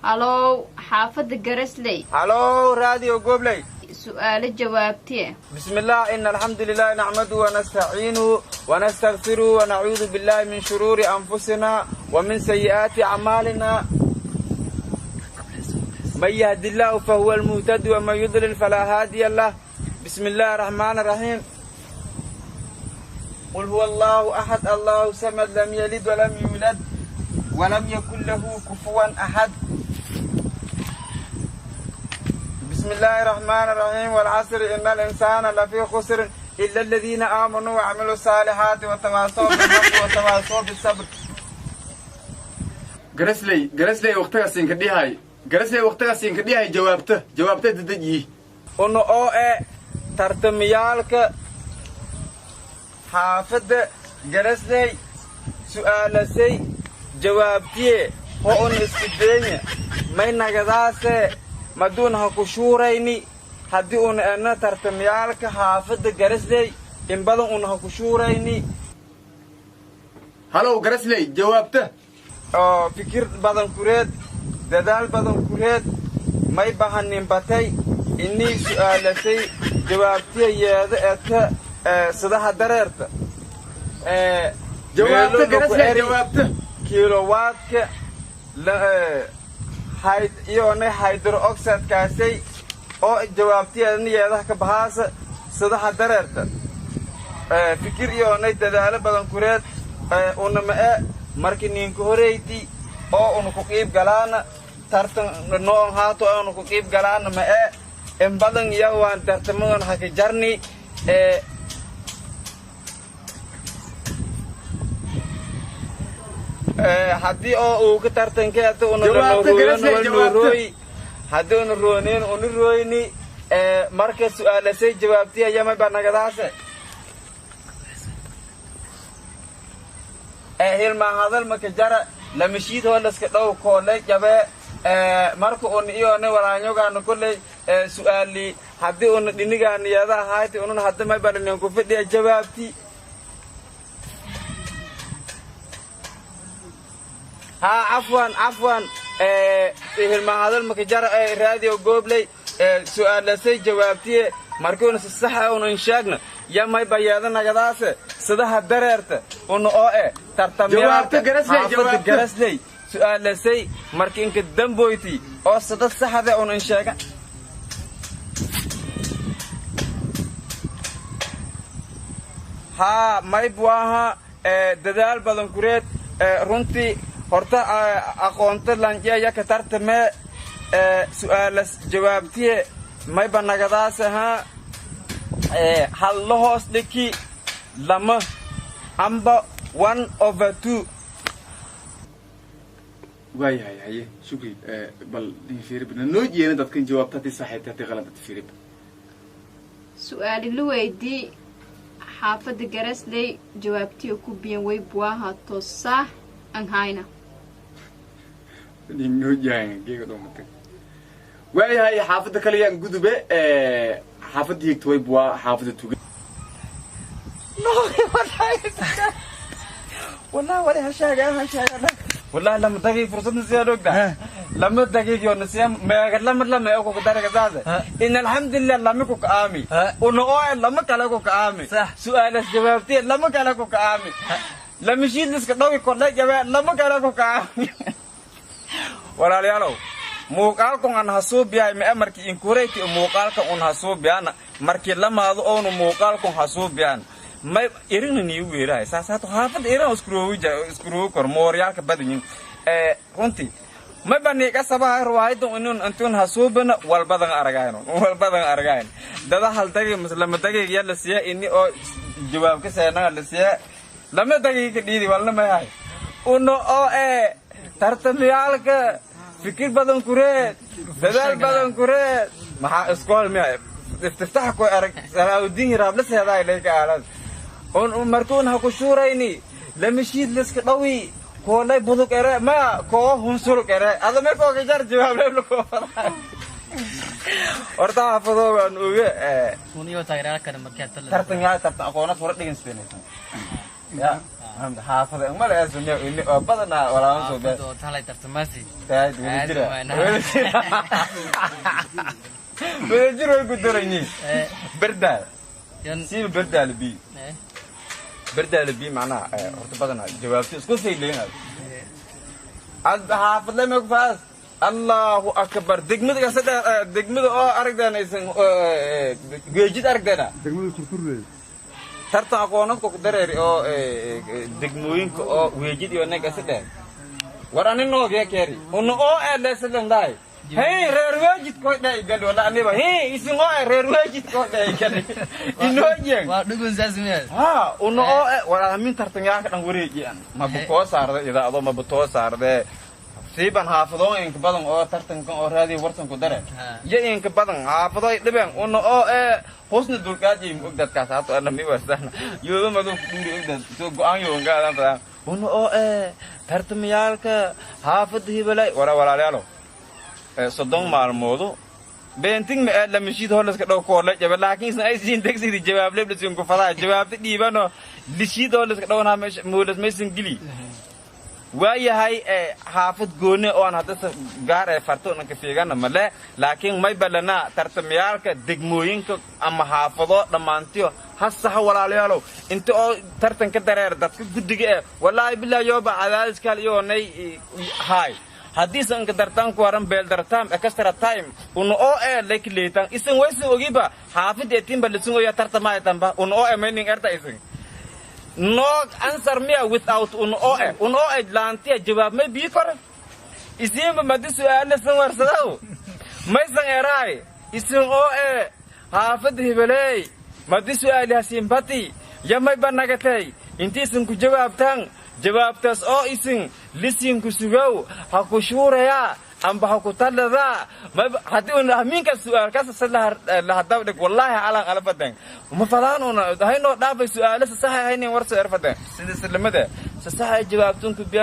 الو حافظ الجرسلي. الو راديو قبلي. سؤال جوابتي. بسم الله إن الحمد لله نحمده ونستعينه ونستغفره ونعوذ بالله من شرور أنفسنا ومن سيئات أعمالنا من يهد الله فهو المهتد ومن يضلل فلا هادي له. بسم الله الرحمن الرحيم. قل هو الله أحد الله الصمد لم يلد ولم يولد ولم يكن له كفوا أحد. بسم الله الرحمن الرحيم والعصر إن الإنسان لفي خسر إلا الذين آمنوا وعملوا الصالحات وتواصوا بالحق وتواصوا بالصبر. جرسلي وقتها سينكدي هاي جرسلي وقتها سينكدي هاي جوابته تدجي إنه ترتميالك حافظ جرسلي سؤال سي جوابتي هو أن استديني ما ينقذاسه مدونها كشوريني هدي أنا ترتميالك حافظ جرسلي إن بدو أنها كشوريني. هلو جرسلي جوابته فكر بدن كريد ددال بدن كريد ما يبهن نبتي إني سؤال سي جوابتي يا أنت صدها دررت جوابته جرسلي جوابته كيلووات لا هاي يوني هيدرو أكسيد كاسي أو جوابتي أني هذا كبهاس صدها دررت فكر يوني ددال بدن كريد ونما markii horeeytii oo uu ku qeyb galaan tartan noo haato oo ku qeyb galaan ma in badan iyo waan tartamoon ha ka jarni hadii oo uu ka tartankeeto oo rooy hadii uu rooneen oo rooyni marka su'aalasay jawaabtii ayama banagadaase hilma hadal ma ka jara la mashiid oo la iska dhaw koolay jabe marka oo niyoone walaanyogaan kulay su'aali hadii oo dhinigaan niyada ahayd oo hadda ma baran ku fadhiya jawaabti ha afwan hilma hadal ma ka jara radio gobley su'aalasay jawaabti markuu si sax ah oo inshaagna يا ما يبيادنا جداسة صدها دررت إنه جوابت جرسلي سؤال لسي مركين كدم بويتي أو صد الصحة ذا أون إنشاء ها ما يبواها ددال بدن كريت رنتي هرتا أقونت لانجيا يا كترت ما سؤال جوابتي ما يبنا جداسة ها هل هوس لكي لما أمبا 1/2 واي هاي شكري بل نفير بنوجي أنا دتكن جواب تاتي صحيح تاتي غلط تفير سؤال الويدي حافظ جرسلي جوابتي وكوبين ويبواها تصح أنهاينا نوجي يعني كي قدومك واي هاي حافظ كليان جذبة حافظ يكتوي بوا حافظ توجي والله ولا هالشيء والله لما تجي فرصة نسيان وقتها لما تجي يوم نسيان ما لما أكو كدار كذا إن الحمد لله لما كوك آمي ونوع لما كلاكو كآمي سؤال الجوابتي لما كلاكو كآمي لما شيء نسكتوي كله جواب لما كلاكو كآمي ولا ليالو muuqaalkan aan hasoo biyaay ma markii in kureeytii muuqaalkan on hasoo biyana markii lamaado oo muuqaalkan hasoo biyan ma irin ni weeray saasato haafad irin iskroo kor mooryaalka badin runtii ma bani ka sabahay ruwaayadon inuu antun hasoo bana walbadan aragayn dada hal tagay muslima tagay yalla siya inni oo jawaab ka saynaa la siya lama tagay ka dhiidi walna ma yahay uno oo tartamiyaalka فكر بدن كوريت دلال بدن كوريت مع اسكول ما افتتح كو ارك سلاودين رابلس هذا اليك على اون مركون هكو شوريني لمشيد لسك قوي كولاي بدك اره ما كو هنسر كره هذا ما كو جار جواب لكو orta hafado aan uga uniyo taageerada kan markaa tartan yaa tartan aqoona furo dhigin Spain يا حافظ ما لا اسمه اني بدنا ولا انسو تو تلاي ترتماسي تاي ويجرو قدرني بردا سيب بردا لبي بردا لبي معناها horta badana jawaabti isku fiileena ad حافظ lama kufaas Allahu akbar degmada sada degmada oo aragdana aysan geejid aragdana degmada turturreey tarta aqoonad ku dareeri oo degmooyinka oo weejid iyo naga sada war anin noo geekeri uno oo leesadan daay hey reer weejid ko day gal wala aniba hey isin oo reer weejid ko day gal inoojen waa dhugun saasmeel ha uno oo wala min tartan yaa ka dhan wareejiyan ma bu ko saarda idaado ma bu to saarde siiban haafado in ka badan oo tartankan oo raadi warsan ku dare ya in ka badan haafado dhibeen uno oo hosna dulqaad iyo ogdadkaas haato ana mi warsana yoodo madu dhuri ogdad soo go'aan yoo ngaadan fadaan uno oo tartamyaalka haafado hibalay walaalayaalo soddon maalmoodo beenting ma la mashid holas ka dhaw koole jaba laakiin ay siin degsiga jawaab leeb lisin ku fadaa jawaabta dhiibano lishid holas ka dhawna meesha muulas meesin gili waayahay haafad goone oo aan hadda gaar farto ka fiigana male laakiin may balana tartamyaalka degmooyinka ama haafado dhamaantiyo hasaha walaalayaalo inta oo tartan ka dareer dadka gudiga wallahi billahi yooba cadaadis kale iyo nay hay haddii san ka dartaan ku waran beel dartaan extra time uno oo leekleetan isin waysi ogiba haafid etin balisun oo tartamay tamba uno oo meaning erta isin no answer me without uno oo lantia jawaab may bi kor isin ma madisu ala san warsadaw may san eray isin oo haafid hibalay madisu ala simpati yamay banagatay intii sun ku jawaabtan jawaabtaas oo isin lisin ku sugow ha ku shuuraya amba ha ku talada hadii uu ahminka su'aalkaas la hadaw dhig wallahi ala qalbadan uma falaanuna hayno dhaafay su'aalaha sax ahaynin warso erfadan sida islamada sax jawaabtun ku biyan